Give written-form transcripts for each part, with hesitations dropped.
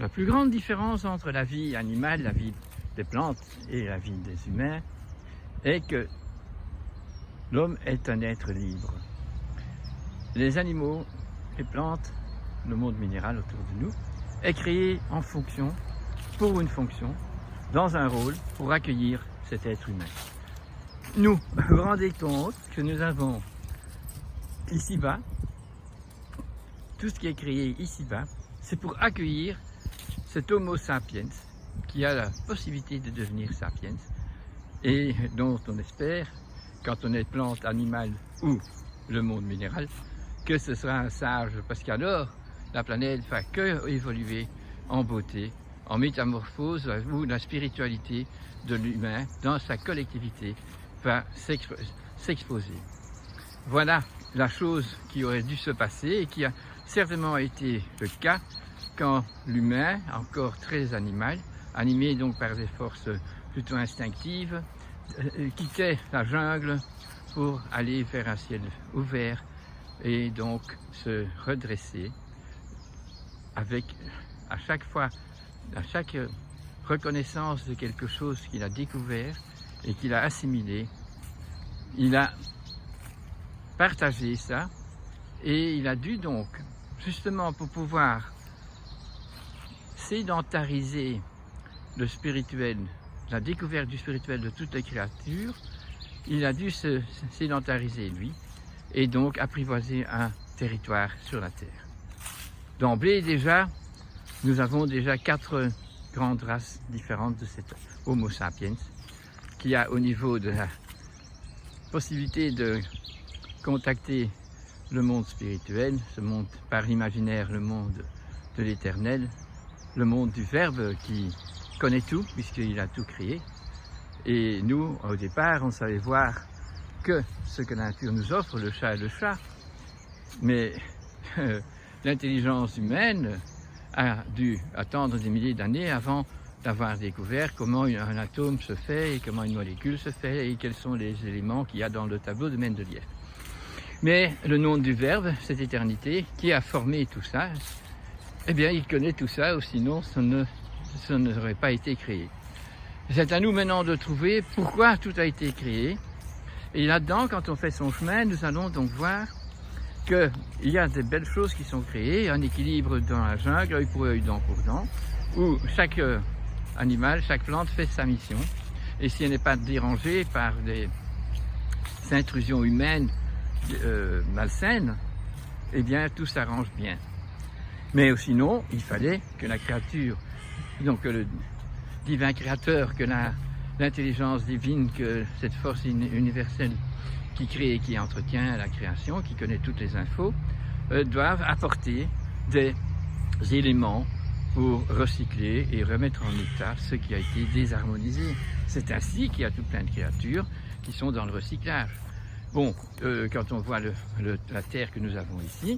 La plus grande différence entre la vie animale, la vie des plantes et la vie des humains est que l'homme est un être libre. Les animaux, les plantes, le monde minéral autour de nous est créé en fonction, pour une fonction, dans un rôle, pour accueillir cet être humain. Nous, vous vous rendez compte que nous avons ici-bas, tout ce qui est créé ici-bas, c'est pour accueillir cet Homo sapiens qui a la possibilité de devenir sapiens et dont on espère, quand on est plante, animal ou le monde minéral, que ce sera un sage, parce qu'alors la planète ne va que évoluer en beauté, en métamorphose, où la spiritualité de l'humain dans sa collectivité va s'exposer. Voilà la chose qui aurait dû se passer et qui a certainement été le cas quand l'humain, encore très animal, animé donc par des forces plutôt instinctives, quittait la jungle pour aller vers un ciel ouvert et donc se redresser avec à chaque reconnaissance de quelque chose qu'il a découvert et qu'il a assimilé, il a partagé ça et il a dû donc, justement pour pouvoir sédentariser le spirituel, la découverte du spirituel de toutes les créatures, il a dû se sédentariser lui et donc apprivoiser un territoire sur la Terre. D'emblée déjà, nous avons déjà 4 grandes races différentes de cet Homo sapiens qui a au niveau de la possibilité de contacter le monde spirituel, ce monde par l'imaginaire, le monde de l'éternel, le monde du Verbe qui connaît tout puisqu'il a tout créé. Et nous, au départ, on savait voir que ce que la nature nous offre, le chat est le chat, mais l'intelligence humaine a dû attendre des milliers d'années avant d'avoir découvert comment un atome se fait et comment une molécule se fait et quels sont les éléments qu'il y a dans le tableau de Mendeleïev. Mais le nom du Verbe, cette éternité, qui a formé tout ça, eh bien il connaît tout ça, ou sinon ça n'aurait pas été créé. C'est à nous maintenant de trouver pourquoi tout a été créé. Et là-dedans, quand on fait son chemin, nous allons donc voir qu'il y a des belles choses qui sont créées, un équilibre dans la jungle, œil pour œil, dent pour dent, où chaque animal, chaque plante fait sa mission. Et si elle n'est pas dérangée par des intrusions humaines malsaines, eh bien tout s'arrange bien. Mais sinon, il fallait que la créature, donc que le divin créateur, que l'intelligence divine, que cette force universelle qui crée et qui entretient la création, qui connaît toutes les infos, doivent apporter des éléments pour recycler et remettre en état ce qui a été désharmonisé. C'est ainsi qu'il y a tout plein de créatures qui sont dans le recyclage. Bon, quand on voit la terre que nous avons ici,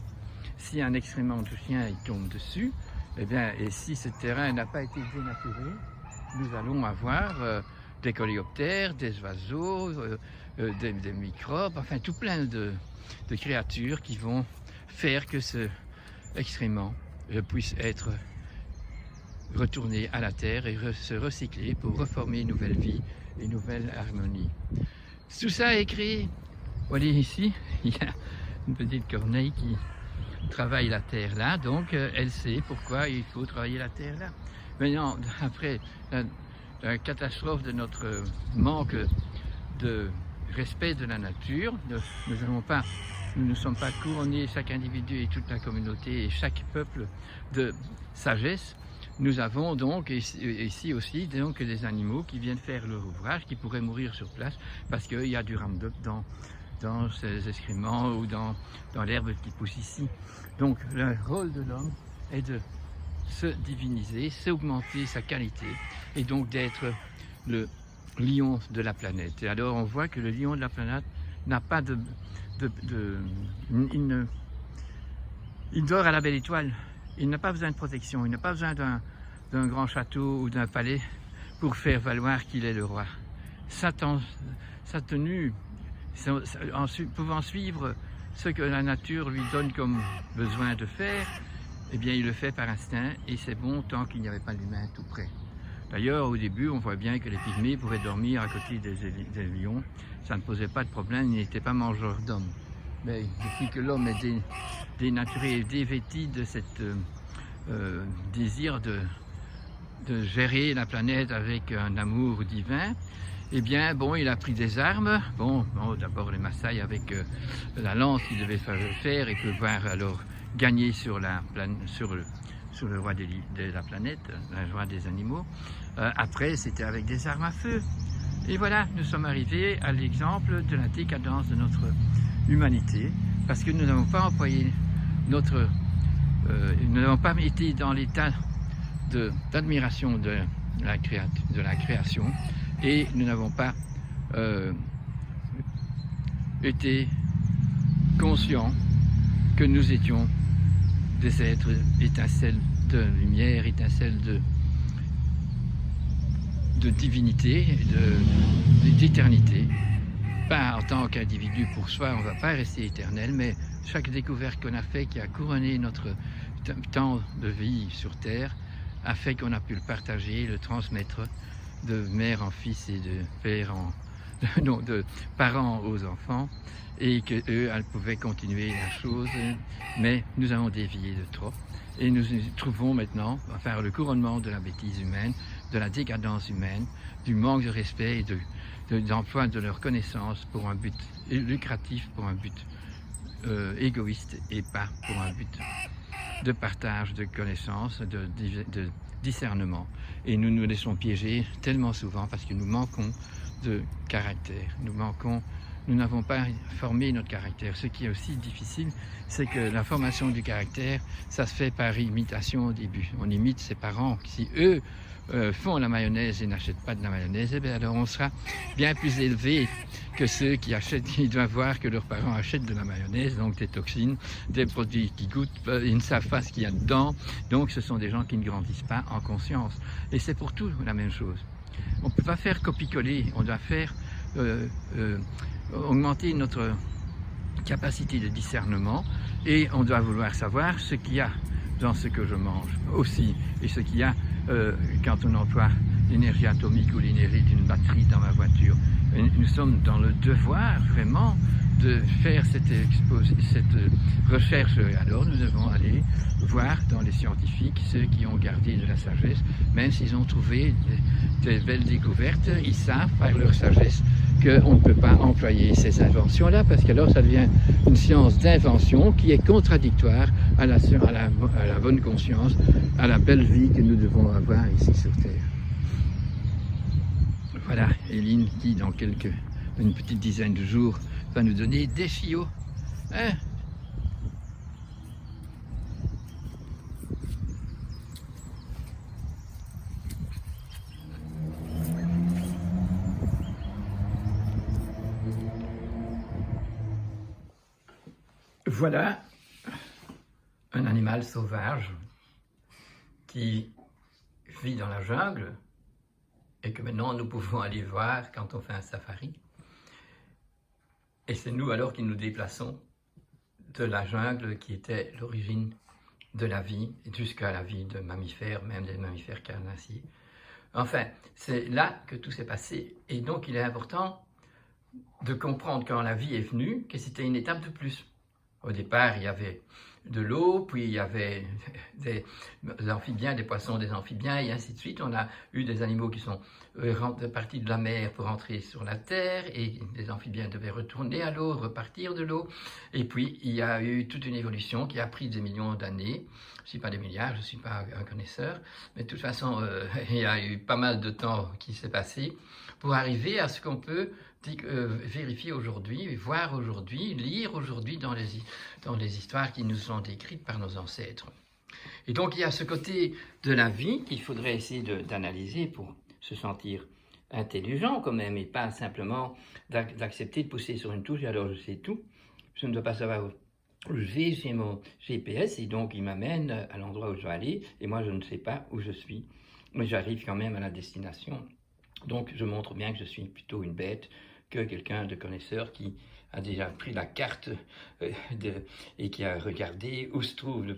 si un excrément de chien il tombe dessus, eh bien, et si ce terrain n'a pas été dénaturé, nous allons avoir des coléoptères, des oiseaux, des microbes, enfin tout plein de créatures qui vont faire que ce excrément puisse être retourné à la terre et se recycler pour reformer une nouvelle vie et une nouvelle harmonie. Tout ça est créé. Vous voyez ici, il y a une petite corneille qui travaille la terre là, donc elle sait pourquoi il faut travailler la terre là. Maintenant, après la catastrophe de notre manque de respect de la nature, nous ne sommes pas couronnés, chaque individu et toute la communauté et chaque peuple de sagesse. Nous avons donc ici aussi donc, des animaux qui viennent faire leur ouvrage, qui pourraient mourir sur place parce qu'il y a du Roundup dans ces excréments ou dans l'herbe qui pousse ici. Donc le rôle de l'homme est de se diviniser, s'augmenter sa qualité et donc d'être le lion de la planète. Et alors on voit que le lion de la planète n'a pas il dort à la belle étoile. Il n'a pas besoin de protection, il n'a pas besoin d'un grand château ou d'un palais pour faire valoir qu'il est le roi. Sa tenue, en pouvant suivre ce que la nature lui donne comme besoin de faire, eh bien il le fait par instinct et c'est bon tant qu'il n'y avait pas l'humain tout près. D'ailleurs, au début, on voit bien que les pygmées pouvaient dormir à côté des lions. Ça ne posait pas de problème, ils n'étaient pas mangeurs d'hommes. Mais depuis que l'homme est dénaturé et dévêti de cet désir de gérer la planète avec un amour divin, eh bien, bon, il a pris des armes. Bon d'abord les Maasai avec la lance qu'il devait faire et pouvoir alors gagner sur le roi de la planète, le roi des animaux. Après, c'était avec des armes à feu. Et voilà, nous sommes arrivés à l'exemple de la décadence de notre humanité, parce que nous n'avons pas employé nous n'avons pas été dans l'état d'admiration de la création, et nous n'avons pas été conscients que nous étions des êtres étincelles de lumière, étincelles de divinité, d'éternité. Pas en tant qu'individu pour soi, on ne va pas rester éternel, mais chaque découverte qu'on a fait qui a couronné notre temps de vie sur Terre a fait qu'on a pu le partager, le transmettre de mère en fils et de père de parents aux enfants, et que eux, elles pouvaient continuer la chose, mais nous avons dévié de trop. Et nous nous trouvons maintenant à faire le couronnement de la bêtise humaine, de la décadence humaine, du manque de respect et d'emploi de leur connaissance pour un but lucratif, pour un but égoïste et pas pour un but de partage, de connaissances, de discernement. Et nous nous laissons piéger tellement souvent parce que nous manquons de caractère, nous n'avons pas formé notre caractère. Ce qui est aussi difficile, c'est que la formation du caractère, ça se fait par imitation au début. On imite ses parents. Si eux font la mayonnaise et n'achètent pas de la mayonnaise, eh bien alors on sera bien plus élevé que ceux qui achètent. Ils doivent voir que leurs parents achètent de la mayonnaise, donc des toxines, des produits qui goûtent, ils ne savent pas ce qu'il y a dedans. Donc ce sont des gens qui ne grandissent pas en conscience. Et c'est pour tout la même chose. On ne peut pas faire copier-coller, on doit faire augmenter notre capacité de discernement, et on doit vouloir savoir ce qu'il y a dans ce que je mange aussi, et ce qu'il y a quand on emploie l'énergie atomique ou l'énergie d'une batterie dans ma voiture. Et nous sommes dans le devoir vraiment de faire cette recherche. Alors nous devons aller voir dans les scientifiques, ceux qui ont gardé de la sagesse, même s'ils ont trouvé des belles découvertes, ils savent par leur sagesse qu'on ne peut pas employer ces inventions-là, parce qu'alors ça devient une science d'invention qui est contradictoire à la bonne conscience, à la belle vie que nous devons avoir ici sur Terre. Voilà, Éline qui dans une petite dizaine de jours va nous donner des chiots. Hein? Voilà un animal sauvage qui vit dans la jungle et que maintenant nous pouvons aller voir quand on fait un safari. Et c'est nous alors qui nous déplaçons de la jungle qui était l'origine de la vie jusqu'à la vie de mammifères, même des mammifères carnassiers. Enfin, c'est là que tout s'est passé. Et donc il est important de comprendre quand la vie est venue que c'était une étape de plus. Au départ, il y avait de l'eau, puis il y avait des amphibiens, des poissons, des amphibiens, et ainsi de suite. On a eu des animaux qui sont partis de la mer pour entrer sur la terre, et des amphibiens devaient retourner à l'eau, repartir de l'eau. Et puis, il y a eu toute une évolution qui a pris des millions d'années. Je ne suis pas des milliards, je ne suis pas un connaisseur, mais de toute façon, il y a eu pas mal de temps qui s'est passé pour arriver à ce qu'on peut vérifier aujourd'hui, voir aujourd'hui, lire aujourd'hui dans les histoires qui nous sont décrites par nos ancêtres. Et donc il y a ce côté de la vie qu'il faudrait essayer d'analyser pour se sentir intelligent quand même, et pas simplement d'accepter de pousser sur une touche et alors je sais tout. Je ne dois pas savoir où je vais, j'ai mon GPS et donc il m'amène à l'endroit où je dois aller et moi je ne sais pas où je suis, mais j'arrive quand même à la destination. Donc je montre bien que je suis plutôt une bête que quelqu'un de connaisseur qui a déjà pris la carte et qui a regardé où se trouve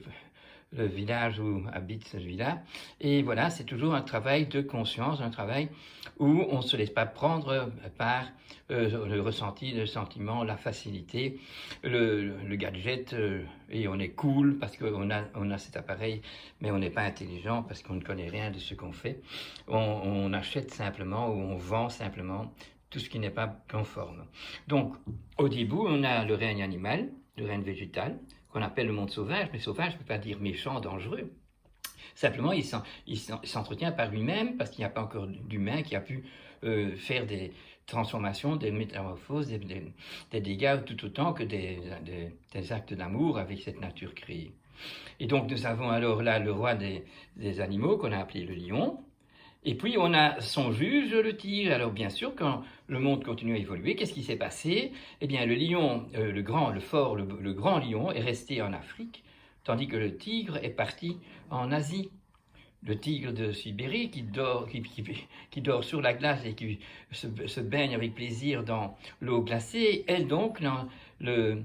le village où habite celui-là. Et voilà, c'est toujours un travail de conscience, un travail où on ne se laisse pas prendre par le ressenti, le sentiment, la facilité, le gadget, et on est cool parce qu'on a cet appareil, mais on n'est pas intelligent parce qu'on ne connaît rien de ce qu'on fait. On achète simplement ou on vend simplement tout ce qui n'est pas conforme. Donc, au début, on a le règne animal, le règne végétal, qu'on appelle le monde sauvage, mais sauvage ne veut pas dire méchant, dangereux. Simplement, il s'entretient par lui-même parce qu'il n'y a pas encore d'humain qui a pu faire des transformations, des métamorphoses, des dégâts tout autant que des actes d'amour avec cette nature créée. Et donc, nous avons alors là le roi des animaux qu'on a appelé le lion. Et puis, on a son juge, le tigre. Alors, bien sûr, quand le monde continue à évoluer, qu'est-ce qui s'est passé? Eh bien, le lion, le grand lion est resté en Afrique, tandis que le tigre est parti en Asie. Le tigre de Sibérie qui dort sur la glace et qui se baigne avec plaisir dans l'eau glacée, est donc le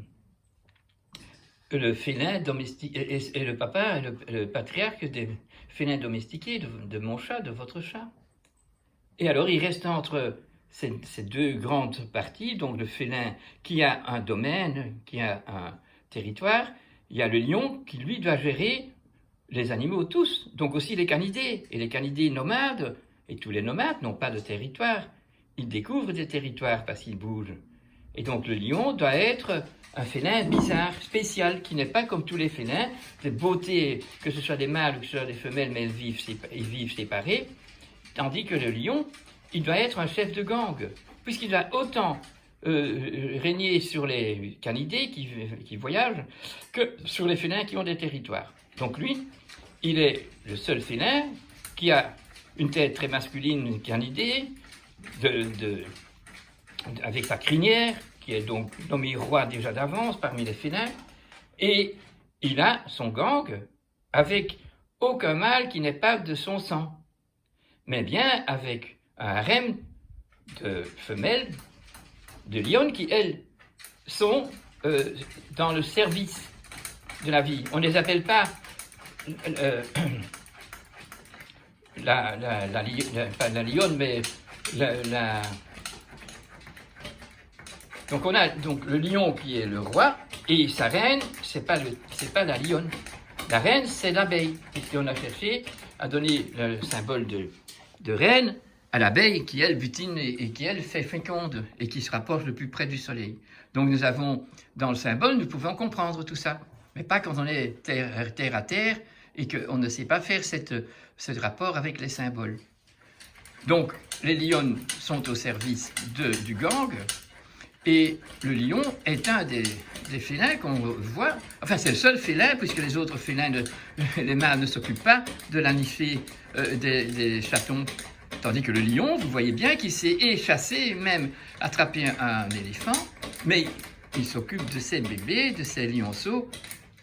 félin domestiqué, et le papa, le patriarche des félins domestiqués de mon chat, de votre chat. Et alors il reste entre ces deux grandes parties, donc le félin qui a un domaine, qui a un territoire, il y a le lion qui lui doit gérer les animaux tous, donc aussi les canidés, et les canidés nomades, et tous les nomades n'ont pas de territoire, ils découvrent des territoires parce qu'ils bougent. Et donc le lion doit être un félin bizarre, spécial, qui n'est pas comme tous les félins, de beauté, que ce soit des mâles ou que ce soit des femelles, mais ils vivent séparés, tandis que le lion, il doit être un chef de gang, puisqu'il doit autant régner sur les canidés qui voyagent que sur les félins qui ont des territoires. Donc lui, il est le seul félin qui a une tête très masculine canidée, avec sa crinière, qui est donc nommé roi déjà d'avance parmi les félins, et il a son gang avec aucun mâle qui n'est pas de son sang, mais bien avec un harem de femelles, de lionnes qui, elles, sont dans le service de la vie. On ne les appelle pas pas la lionne, mais donc on a donc le lion qui est le roi, et sa reine, c'est pas la lionne. La reine, c'est l'abeille, puisqu'on a cherché à donner le symbole de reine à l'abeille qui, elle, butine et qui, elle, fait féconde et qui se rapproche le plus près du soleil. Donc nous avons, dans le symbole, nous pouvons comprendre tout ça, mais pas quand on est terre à terre et qu'on ne sait pas faire ce rapport avec les symboles. Donc les lionnes sont au service du gang, et le lion est un des félins qu'on voit, enfin c'est le seul félin, puisque les autres félins, les mâles ne s'occupent pas de l'anifer des chatons. Tandis que le lion, vous voyez bien qu'il s'est chasser, même attraper un éléphant, mais il s'occupe de ses bébés, de ses lionceaux,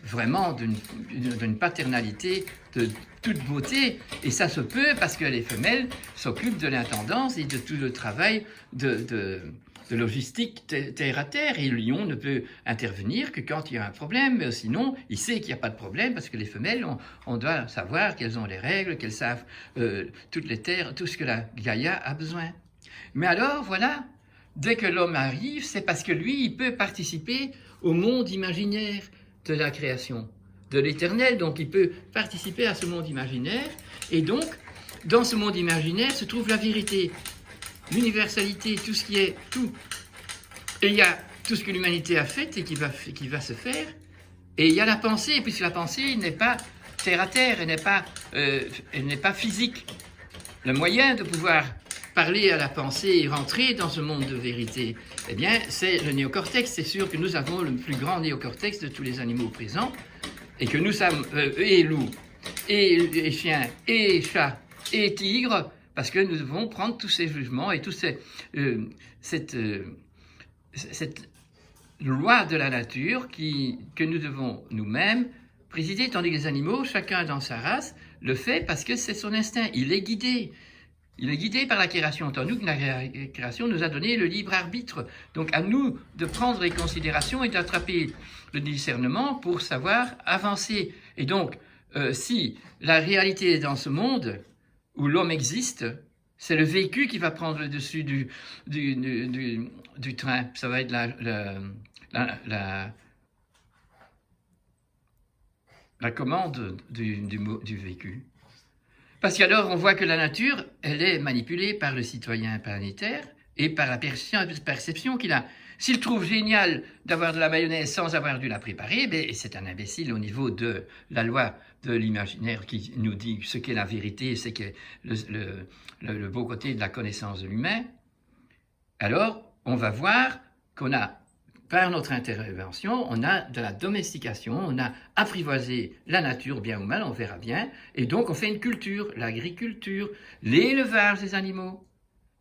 vraiment d'une paternalité de toute beauté. Et ça se peut parce que les femelles s'occupent de l'intendance et de tout le travail de logistique terre à terre, et le lion ne peut intervenir que quand il y a un problème, mais sinon il sait qu'il n'y a pas de problème parce que les femelles, on doit savoir qu'elles ont les règles, qu'elles savent toutes les terres, tout ce que la Gaïa a besoin. Mais alors voilà, dès que l'homme arrive, c'est parce que lui, il peut participer au monde imaginaire de la création, de l'éternel, donc il peut participer à ce monde imaginaire, et donc dans ce monde imaginaire se trouve la vérité, l'universalité, tout ce qui est tout. Et il y a tout ce que l'humanité a fait et qui va se faire. Et il y a la pensée, puisque la pensée n'est pas terre à terre, elle n'est pas physique. Le moyen de pouvoir parler à la pensée et rentrer dans ce monde de vérité, eh bien, c'est le néocortex. C'est sûr que nous avons le plus grand néocortex de tous les animaux présents, et que nous sommes, et loups, et chiens, et chats, et tigres, parce que nous devons prendre tous ces jugements et toute cette loi de la nature que nous devons nous-mêmes présider, tandis que les animaux, chacun dans sa race, le fait parce que c'est son instinct. Il est guidé. Il est guidé par la création, tandis que la création nous a donné le libre arbitre. Donc à nous de prendre les considérations et d'attraper le discernement pour savoir avancer. Et donc, si la réalité est dans ce monde où l'homme existe, c'est le vécu qui va prendre le dessus du train. Ça va être la commande du vécu. Parce qu'alors, on voit que la nature, elle est manipulée par le citoyen planétaire et par la perception qu'il a. S'il trouve génial d'avoir de la mayonnaise sans avoir dû la préparer, ben, c'est un imbécile au niveau de la loi de l'imaginaire qui nous dit ce qu'est la vérité, ce qu'est le beau côté de la connaissance de l'humain. Alors, on va voir qu'on a, par notre intervention, on a de la domestication, on a apprivoisé la nature, bien ou mal, on verra bien, et donc on fait une culture, l'agriculture, l'élevage des animaux.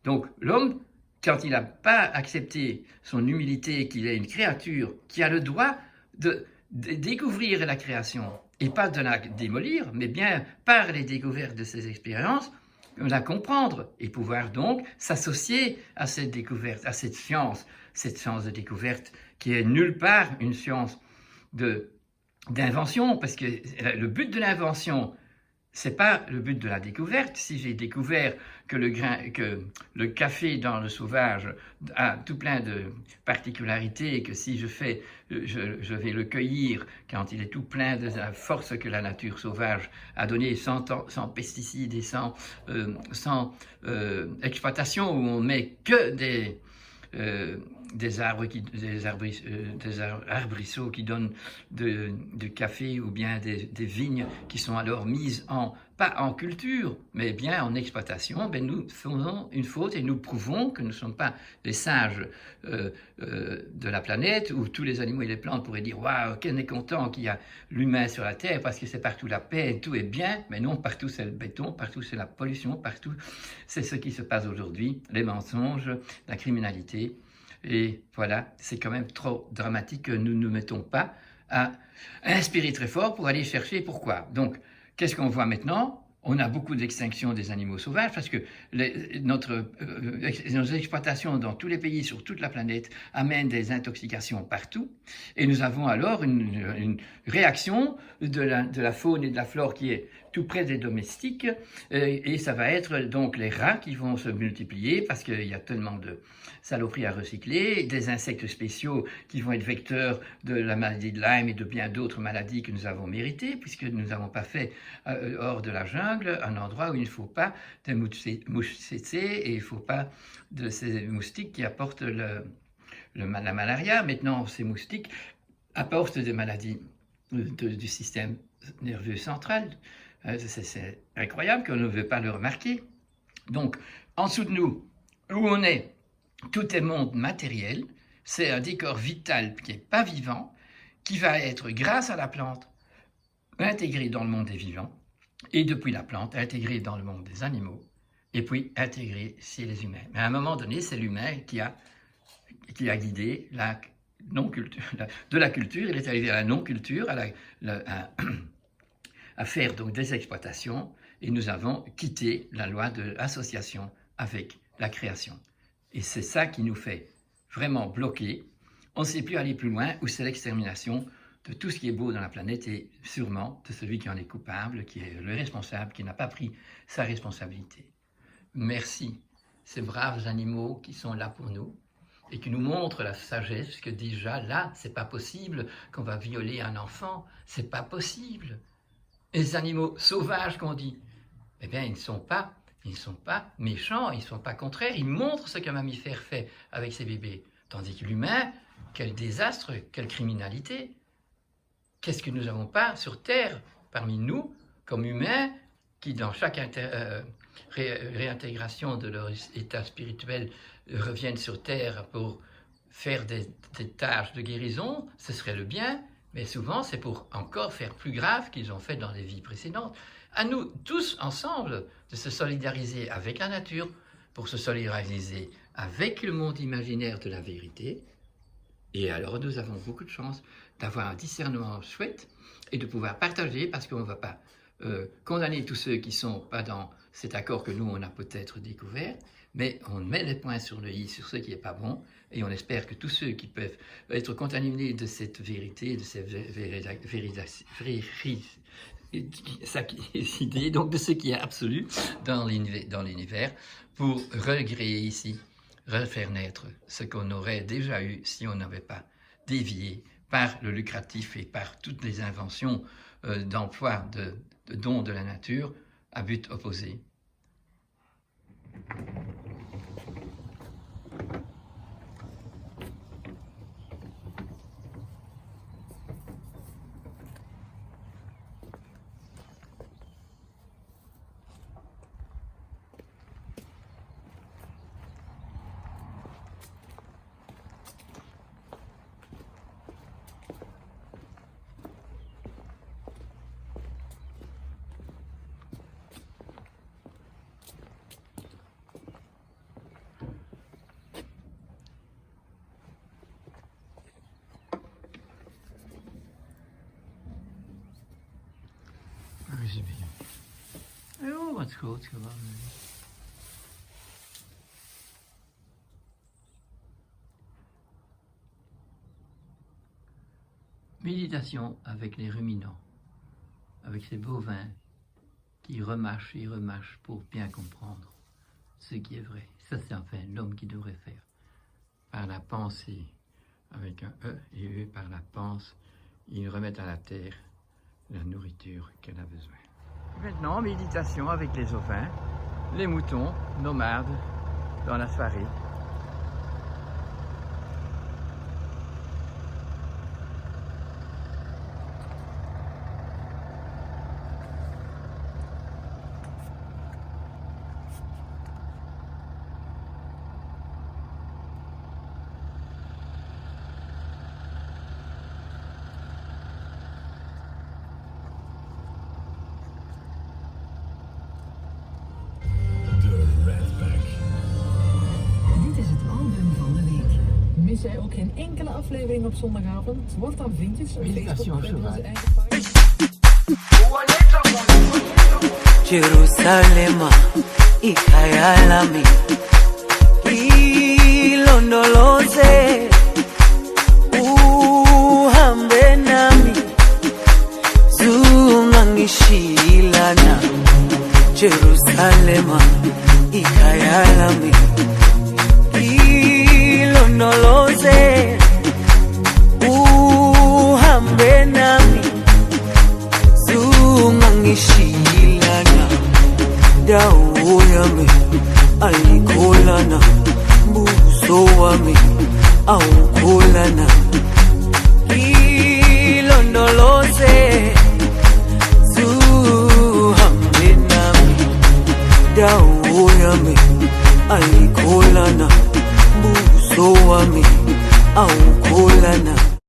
Donc l'homme, quand il n'a pas accepté son humilité, qu'il est une créature qui a le droit de découvrir la création, et pas de la démolir, mais bien par les découvertes de ses expériences, la comprendre, et pouvoir donc s'associer à cette découverte, à cette science de découverte qui est nulle part une science d'invention, parce que le but de l'invention, c'est pas le but de la découverte. Si j'ai découvert que le café dans le sauvage a tout plein de particularités, et que si je vais le cueillir quand il est tout plein de la force que la nature sauvage a donnée, sans pesticides et sans exploitation, où on met que des arbrisseaux qui donnent du café, ou bien des vignes qui sont alors mises pas en culture, mais bien en exploitation, ben nous faisons une faute et nous prouvons que nous ne sommes pas les sages de la planète, où tous les animaux et les plantes pourraient dire « Waouh, qu'on est content qu'il y a l'humain sur la Terre, parce que c'est partout la paix, tout est bien », mais non, partout c'est le béton, partout c'est la pollution, partout c'est ce qui se passe aujourd'hui, les mensonges, la criminalité. Et voilà, c'est quand même trop dramatique que nous ne nous mettons pas à inspirer très fort pour aller chercher pourquoi. Donc, qu'est-ce qu'on voit maintenant? On a beaucoup d'extinction des animaux sauvages parce que nos exploitations dans tous les pays, sur toute la planète, amènent des intoxications partout. Et nous avons alors une réaction de la faune et de la flore qui est tout près des domestiques. Et ça va être donc les rats qui vont se multiplier parce qu'il y a tellement de saloperies à recycler, des insectes spéciaux qui vont être vecteurs de la maladie de Lyme et de bien d'autres maladies que nous avons méritées, puisque nous n'avons pas fait hors de la jungle un endroit où il ne faut pas des mouches tsetse, et il ne faut pas de ces moustiques qui apportent la malaria. Maintenant, ces moustiques apportent des maladies du système nerveux central. C'est incroyable qu'on ne veut pas le remarquer. Donc, en dessous de nous, où on est, tout est monde matériel, c'est un décor vital qui n'est pas vivant, qui va être, grâce à la plante, intégré dans le monde des vivants, et depuis la plante, intégré dans le monde des animaux, et puis intégré chez les humains. Mais à un moment donné, c'est l'humain qui a guidé la non-culture. De la culture, il est arrivé à la non-culture, à faire donc des exploitations, et nous avons quitté la loi de l'association avec la création. Et c'est ça qui nous fait vraiment bloquer. On ne sait plus aller plus loin, où c'est l'extermination de tout ce qui est beau dans la planète, et sûrement de celui qui en est coupable, qui est le responsable, qui n'a pas pris sa responsabilité. Merci, ces braves animaux qui sont là pour nous et qui nous montrent la sagesse, que déjà là, c'est pas possible qu'on va violer un enfant, c'est pas possible. Et les animaux sauvages qu'on dit, eh bien, ils ne sont pas méchants, ils ne sont pas contraires, ils montrent ce qu'un mammifère fait avec ses bébés. Tandis que l'humain, quel désastre, quelle criminalité. Qu'est-ce que nous n'avons pas sur Terre, parmi nous, comme humains, qui dans chaque réintégration de leur état spirituel reviennent sur Terre pour faire des tâches de guérison, ce serait le bien, mais souvent c'est pour encore faire plus grave qu'ils ont fait dans les vies précédentes. À nous tous ensemble de se solidariser avec la nature, pour se solidariser avec le monde imaginaire de la vérité. Et alors nous avons beaucoup de chance d'avoir un discernement chouette et de pouvoir partager, parce qu'on ne va pas condamner tous ceux qui ne sont pas dans cet accord que nous on a peut-être découvert, mais on met les points sur le i sur ce qui n'est pas bon, et on espère que tous ceux qui peuvent être contaminés de cette vérité, de cette idée donc de ce qui est absolu dans l'univers pour recréer ici, refaire naître ce qu'on aurait déjà eu si on n'avait pas dévié par le lucratif et par toutes les inventions d'emploi de dons de la nature à but opposé. Oh, wat goed gewoon. Méditation avec les ruminants, avec ces bovins qui remarchent et remarchent pour bien comprendre ce qui est vrai. Ça, c'est enfin l'homme qui devrait faire. Par la pensée, avec un E et eux, par la pense, ils remettent à la terre la nourriture qu'elle a besoin. Maintenant, méditation avec les ovins, les moutons, nomades, dans la soirée. Mis jij ook geen enkele aflevering op zondagavond? Word dan vriendjes op Facebook en onze eigen pagina. Jerusalema, ikhaya lami, ilondoloze, uhambe nami, zungangishilana. Jerusalema, ikhaya lami, ilondoloze, uhambe nami, zungangishilana. Dawo yami ayikholana, buso wami awukholana. Ilondoloze, zuhambe nami. Dawo yami ayikholana, buso wami awukholana.